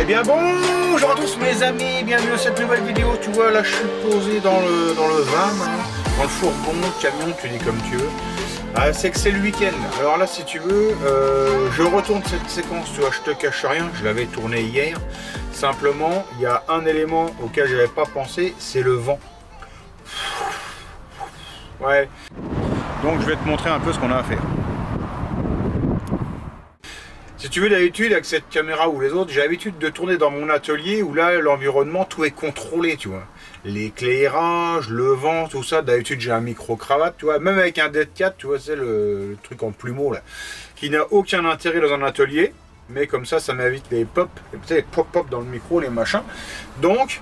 Eh bien bonjour à tous mes amis, bienvenue à cette nouvelle vidéo. Tu vois là je suis posé dans le van, dans le fourgon, le camion, tu dis comme tu veux. Ah, c'est que c'est le week-end. Alors là si tu veux, je retourne cette séquence, tu vois, je te cache rien, je l'avais tourné hier. Simplement, il y a un élément auquel j'avais pas pensé, c'est le vent. Ouais. Donc je vais te montrer un peu ce qu'on a à faire. Si tu veux, d'habitude, avec cette caméra ou les autres, j'ai l'habitude de tourner dans mon atelier où là, l'environnement, tout est contrôlé, tu vois. L'éclairage, le vent, tout ça. D'habitude, j'ai un micro-cravate, tu vois. Même avec un Dead Cat, tu vois, c'est le truc en plumeau, là. Qui n'a aucun intérêt dans un atelier. Mais comme ça m'évite les pop. Tu sais, les pop-pop dans le micro, les machins. Donc,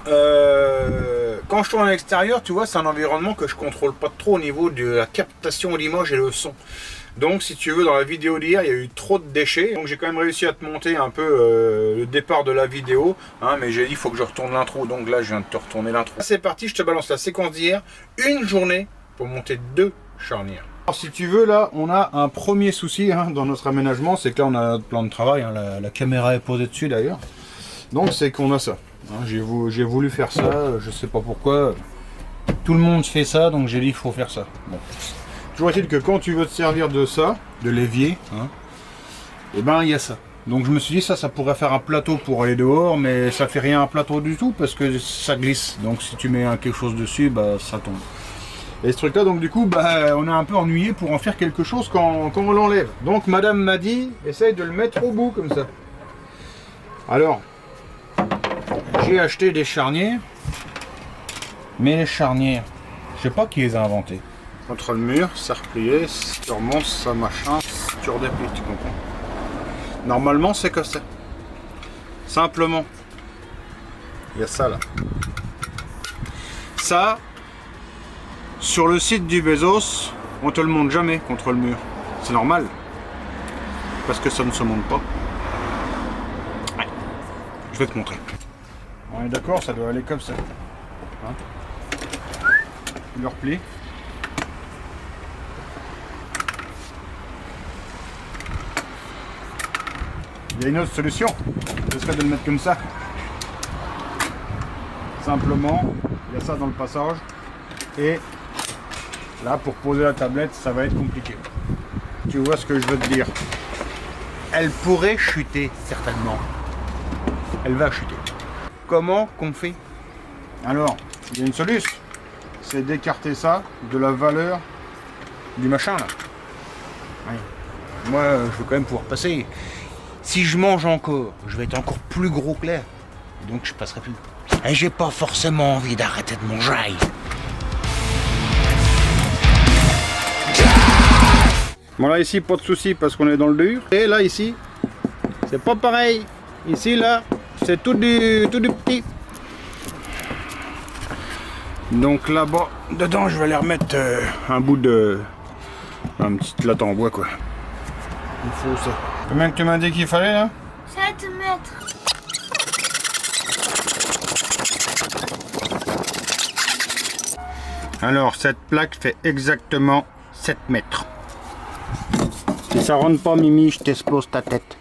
quand je tourne à l'extérieur, tu vois, c'est un environnement que je contrôle pas trop au niveau de la captation d'image et le son. Donc si tu veux, dans la vidéo d'hier, il y a eu trop de déchets. Donc j'ai quand même réussi à te monter un peu le départ de la vidéo. Hein, mais j'ai dit, il faut que je retourne l'intro. Donc là, je viens de te retourner l'intro. C'est parti, je te balance la séquence d'hier. Une journée pour monter 2 charnières. Alors si tu veux, là, on a un premier souci dans notre aménagement. C'est que là, on a notre plan de travail. La caméra est posée dessus d'ailleurs. Donc c'est qu'on a ça. J'ai voulu faire ça, je sais pas pourquoi. Tout le monde fait ça, donc j'ai dit, il faut faire ça. Bon. Toujours est-il que quand tu veux te servir de ça, de l'évier, et ben il y a ça. Donc je me suis dit ça pourrait faire un plateau pour aller dehors, mais ça fait rien un plateau du tout parce que ça glisse. Donc si tu mets quelque chose dessus, bah ça tombe. Et ce truc là, donc du coup, bah on est un peu ennuyé pour en faire quelque chose quand on l'enlève. Donc madame m'a dit, essaye de le mettre au bout comme ça. Alors, j'ai acheté des charnières, mais les charnières, je sais pas qui les a inventées. Contre le mur, ça replié, si tu remontes, ça machin, si tu redéplies, tu comprends. Normalement, c'est que ça. Simplement, il y a ça là. Ça, sur le site du Bezos, on te le monte jamais contre le mur. C'est normal, parce que ça ne se monte pas. Ouais. Je vais te montrer. On est d'accord, ça doit aller comme ça. Tu le replies. Il y a une autre solution, ce serait de le mettre comme ça. Simplement, il y a ça dans le passage. Et là, pour poser la tablette, ça va être compliqué. Tu vois ce que je veux te dire. Elle pourrait chuter, certainement. Elle va chuter. Comment qu'on fait? Alors, il y a une solution. C'est d'écarter ça de la valeur du machin, là. Oui. Moi, je veux quand même pouvoir passer. Si je mange encore, je vais être encore plus gros que l'air. Donc je passerai plus. Et j'ai pas forcément envie d'arrêter de manger. Bon là ici pas de souci parce qu'on est dans le dur. Et là ici, c'est pas pareil. Ici là, c'est tout du petit. Donc là-bas, dedans je vais aller remettre un bout de... un petit latte en bois quoi. Il faut ça. Combien que tu m'as dit qu'il fallait là? 7 mètres. Alors cette plaque fait exactement 7 mètres. Si ça rentre pas Mimi, je t'explose ta tête.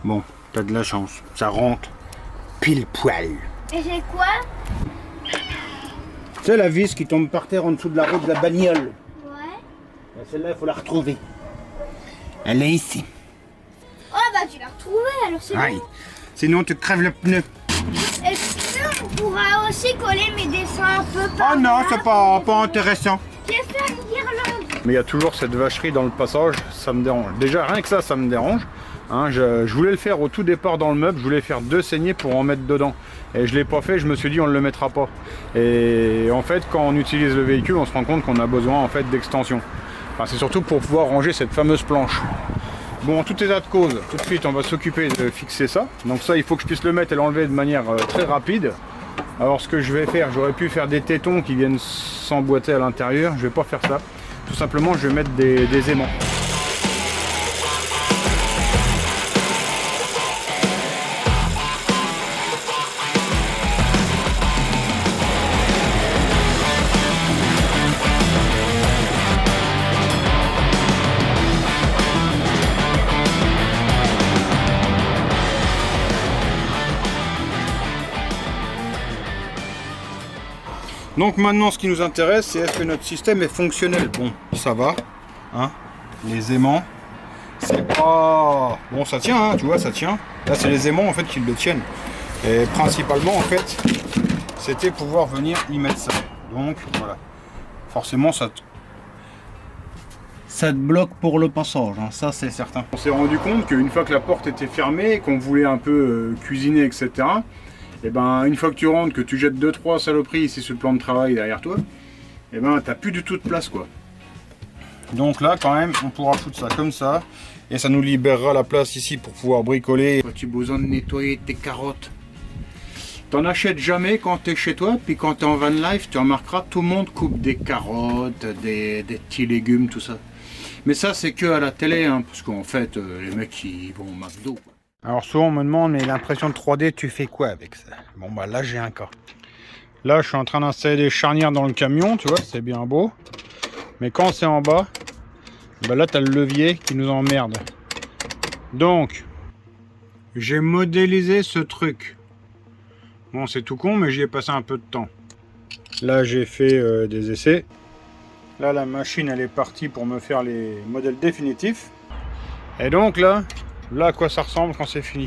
Bon, t'as de la chance. Ça rentre pile poil. Et c'est quoi? C'est la vis qui tombe par terre en dessous de la roue de la bagnole. Ouais. Celle-là, il faut la retrouver. Elle est ici. Oh bah tu l'as retrouvé alors c'est Aïe. bon. Sinon tu crèves le pneu. Est-ce qu'on pourra aussi coller mes dessins un peu par Oh non, là? c'est pas intéressant. Je vais faire une guirlande. Mais il y a toujours cette vacherie dans le passage, ça me dérange. Déjà rien que ça me dérange. Je voulais le faire au tout départ dans le meuble, je voulais faire 2 saignées pour en mettre dedans. Et je l'ai pas fait, je me suis dit on ne le mettra pas. Et en fait quand on utilise le véhicule, on se rend compte qu'on a besoin en fait d'extension. Enfin, c'est surtout pour pouvoir ranger cette fameuse planche. Bon, en tout état de cause, tout de suite on va s'occuper de fixer ça. Donc ça il faut que je puisse le mettre et l'enlever de manière très rapide. Alors ce que je vais faire, j'aurais pu faire des tétons qui viennent s'emboîter à l'intérieur. Je vais pas faire ça. Tout simplement je vais mettre des aimants. Donc maintenant, ce qui nous intéresse, c'est est-ce que notre système est fonctionnel. Bon, ça va, hein, les aimants, c'est pas... Bon, ça tient, hein, tu vois, ça tient. Là, c'est les aimants, en fait, qui le tiennent. Et principalement, en fait, c'était pouvoir venir y mettre ça. Donc, voilà. Forcément, ça te bloque pour le passage, hein, ça c'est certain. On s'est rendu compte qu'une fois que la porte était fermée, qu'on voulait un peu cuisiner, etc., et ben une fois que tu rentres, que tu jettes 2-3 saloperies ici sur le plan de travail derrière toi, et ben t'as plus du tout de place, quoi. Donc là, quand même, on pourra foutre ça comme ça, et ça nous libérera la place ici pour pouvoir bricoler. Tu as besoin de nettoyer tes carottes. T'en achètes jamais quand tu es chez toi, puis quand tu es en van life, tu remarqueras, tout le monde coupe des carottes, des petits légumes, tout ça. Mais ça, c'est que à la télé, hein, parce qu'en fait, les mecs, ils vont au McDo, quoi. Alors souvent, on me demande, mais l'impression de 3D, tu fais quoi avec ça? Bon, bah là, j'ai un cas. Là, je suis en train d'installer des charnières dans le camion, tu vois, c'est bien beau. Mais quand c'est en bas, bah là, tu as le levier qui nous emmerde. Donc, j'ai modélisé ce truc. Bon, c'est tout con, mais j'y ai passé un peu de temps. Là, j'ai fait des essais. Là, la machine, elle est partie pour me faire les modèles définitifs. Et donc là à quoi ça ressemble quand c'est fini.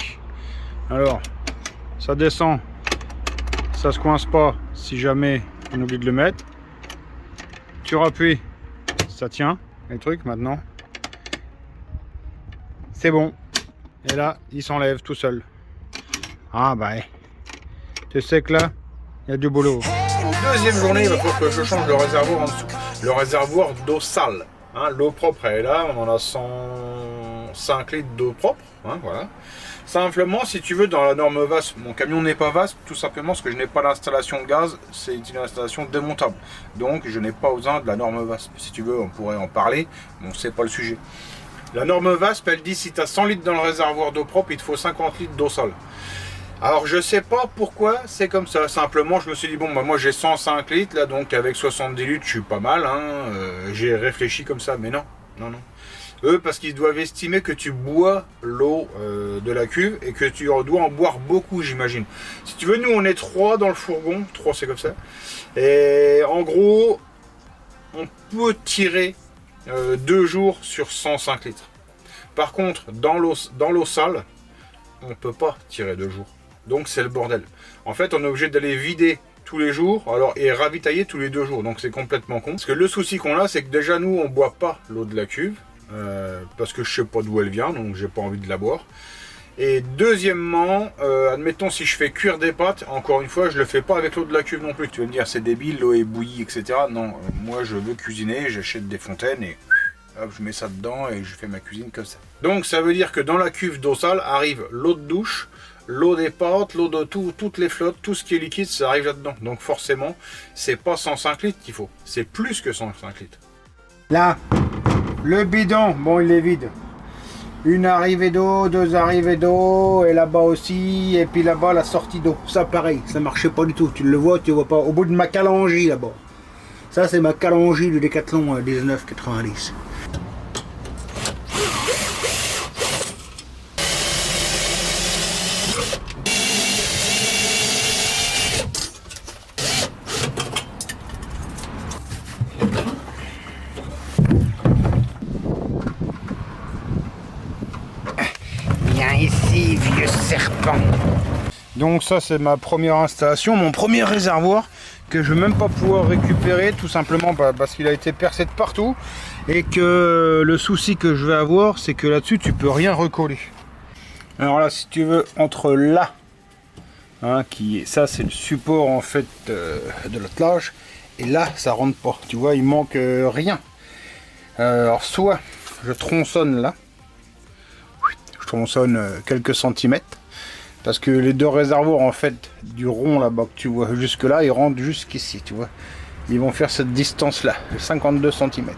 Alors, ça descend. Ça se coince pas si jamais on oublie de le mettre. Tu rappuies, ça tient. Les trucs maintenant. C'est bon. Et là, il s'enlève tout seul. Ah bah, tu sais que là, il y a du boulot. Deuxième journée, il va falloir que je change le réservoir en dessous. Le réservoir d'eau sale. Hein, l'eau propre, elle est là. On en a 105 litres d'eau propre. Hein, voilà. Simplement, si tu veux, dans la norme VASP, mon camion n'est pas VASP, tout simplement parce que je n'ai pas d'installation de gaz. C'est une installation démontable. Donc, je n'ai pas besoin de la norme VASP. Si tu veux, on pourrait en parler. Bon, c'est pas le sujet. La norme VASP, elle dit si tu as 100 litres dans le réservoir d'eau propre, il te faut 50 litres d'eau sale. Alors je sais pas pourquoi c'est comme ça, simplement je me suis dit bon bah moi j'ai 105 litres là, donc avec 70 litres je suis pas mal, hein. J'ai réfléchi comme ça, mais non. Eux parce qu'ils doivent estimer que tu bois l'eau de la cuve et que tu dois en boire beaucoup, j'imagine. Si tu veux, nous on est 3 dans le fourgon, 3 c'est comme ça, et en gros on peut tirer 2 jours sur 105 litres. Par contre dans l'eau sale on peut pas tirer 2 jours. Donc c'est le bordel. En fait, on est obligé d'aller vider tous les jours, alors et ravitailler tous les 2 jours. Donc c'est complètement con. Parce que le souci qu'on a, c'est que déjà nous, on boit pas l'eau de la cuve parce que je sais pas d'où elle vient, donc j'ai pas envie de la boire. Et deuxièmement, admettons si je fais cuire des pâtes, encore une fois, je le fais pas avec l'eau de la cuve non plus. Tu vas me dire c'est débile, l'eau est bouillie, etc. Non, moi je veux cuisiner, j'achète des fontaines et hop, je mets ça dedans et je fais ma cuisine comme ça. Donc ça veut dire que dans la cuve d'eau sale arrive l'eau de douche, l'eau des pâtes, l'eau de toutes les flottes, tout ce qui est liquide, ça arrive là-dedans. Donc forcément, c'est pas 105 litres qu'il faut, c'est plus que 105 litres. Là, le bidon, bon il est vide. Une arrivée d'eau, 2 arrivées d'eau, et là-bas aussi, et puis là-bas la sortie d'eau. Ça pareil, ça marchait pas du tout, tu le vois, tu vois pas, au bout de ma calangie là-bas. Ça c'est ma calangie du Décathlon 1990. Ici, vieux serpent. Donc ça c'est ma première installation, mon premier réservoir que je vais même pas pouvoir récupérer tout simplement parce qu'il a été percé de partout et que le souci que je vais avoir c'est que là-dessus tu peux rien recoller. Alors là si tu veux entre là, hein, ça c'est le support en fait de l'attelage et là ça rentre pas, tu vois il manque rien. Alors soit je tronçonne là. On sonne quelques centimètres parce que les 2 réservoirs en fait du rond là-bas que tu vois jusque là ils rentrent jusqu'ici, tu vois, ils vont faire cette distance là 52 cm.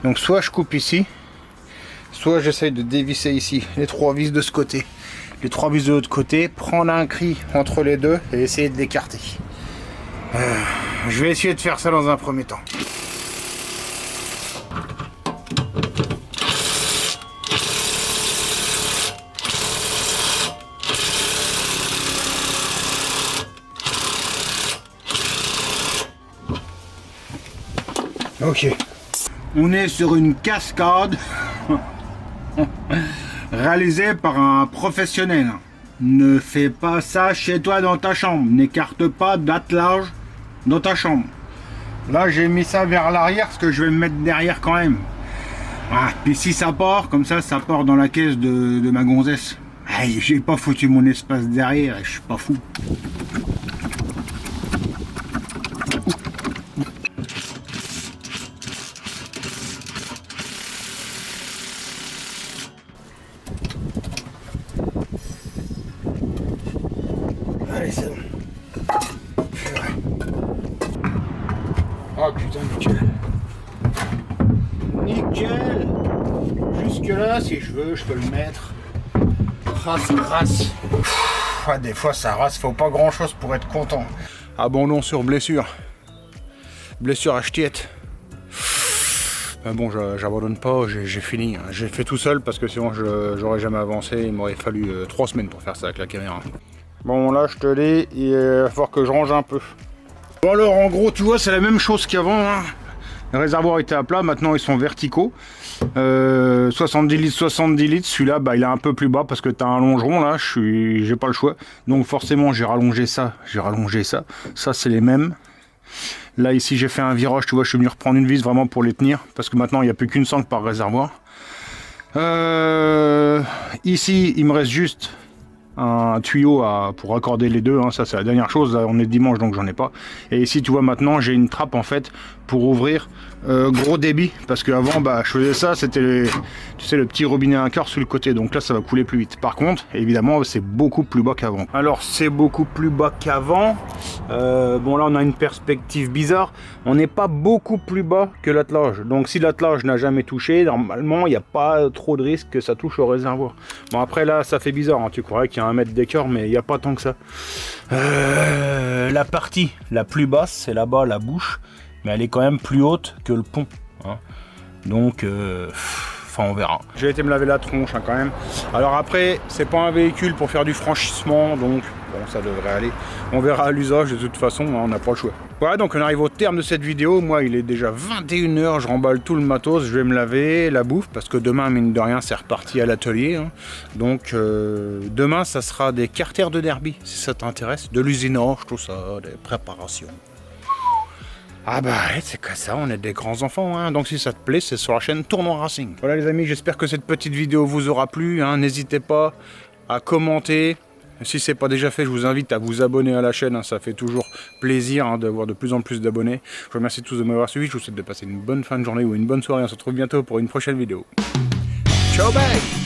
Donc soit je coupe ici, soit j'essaye de dévisser ici les 3 vis de ce côté, les 3 vis de l'autre côté, prendre un cri entre les deux et essayer de l'écarter. Je vais essayer de faire ça dans un premier temps. Ok. On est sur une cascade réalisée par un professionnel. Ne fais pas ça chez toi dans ta chambre. N'écarte pas d'attelage dans ta chambre. Là, j'ai mis ça vers l'arrière parce que je vais me mettre derrière quand même. Ah, puis si ça part, comme ça part dans la caisse de ma gonzesse. Hey, j'ai pas foutu mon espace derrière et je suis pas fou. Allez, c'est bon. Oh putain, nickel. Nickel. Jusque là, si je veux, je peux le mettre. Ah, ça race. Ah, des fois, ça race. Faut pas grand chose pour être content. Abandon sur blessure. Blessure à ch'tiette. Mais bon, j'abandonne pas, j'ai fini. J'ai fait tout seul parce que sinon, j'aurais jamais avancé. Il m'aurait fallu 3 semaines pour faire ça avec la caméra. Bon, là, je te dis, il va falloir que je range un peu. Bon, alors, en gros, tu vois, c'est la même chose qu'avant. Hein. Les réservoirs étaient à plat, maintenant, ils sont verticaux. 70 litres, 70 litres. Celui-là, bah, il est un peu plus bas parce que tu as un longeron, là. J'ai pas le choix. Donc, forcément, j'ai rallongé ça. Ça, c'est les mêmes. Là, ici, j'ai fait un virage. Tu vois, je suis venu reprendre une vis vraiment pour les tenir. Parce que maintenant, il n'y a plus qu'une sangle par réservoir. Ici, il me reste juste un tuyau pour raccorder les deux, hein. Ça c'est la dernière chose. Là on est dimanche donc j'en ai pas. Et ici tu vois maintenant j'ai une trappe en fait pour ouvrir gros débit, parce qu'avant bah je faisais ça, c'était tu sais le petit robinet à un quart sur le côté, donc là ça va couler plus vite. Par contre évidemment c'est beaucoup plus bas qu'avant. Alors c'est beaucoup plus bas qu'avant. Bon là on a une perspective bizarre, on n'est pas beaucoup plus bas que l'attelage, donc si l'attelage n'a jamais touché, normalement il n'y a pas trop de risque que ça touche au réservoir. Bon après là ça fait bizarre, hein. Tu croirais qu'il y a 1 mètre d'écart mais il n'y a pas tant que ça. La partie la plus basse c'est là-bas, la bouche, mais elle est quand même plus haute que le pont, hein. Donc enfin on verra. J'ai été me laver la tronche, hein, quand même. Alors après c'est pas un véhicule pour faire du franchissement, donc bon ça devrait aller. On verra à l'usage de toute façon, hein, on n'a pas le choix. Voilà, donc on arrive au terme de cette vidéo. Moi il est déjà 21 h, je remballe tout le matos, je vais me laver, la bouffe, parce que demain mine de rien c'est reparti à l'atelier, hein. Donc demain ça sera des carters de derby, si ça t'intéresse, de l'usinage, tout ça, des préparations. Ah bah c'est que ça, on est des grands enfants, hein. Donc si ça te plaît, c'est sur la chaîne Tournois Racing. Voilà les amis, j'espère que cette petite vidéo vous aura plu, hein. N'hésitez pas à commenter. Si c'est pas déjà fait, je vous invite à vous abonner à la chaîne, hein. Ça fait toujours plaisir, hein, d'avoir de plus en plus d'abonnés. Je vous remercie tous de m'avoir suivi, je vous souhaite de passer une bonne fin de journée ou une bonne soirée. On se retrouve bientôt pour une prochaine vidéo. Ciao, bye.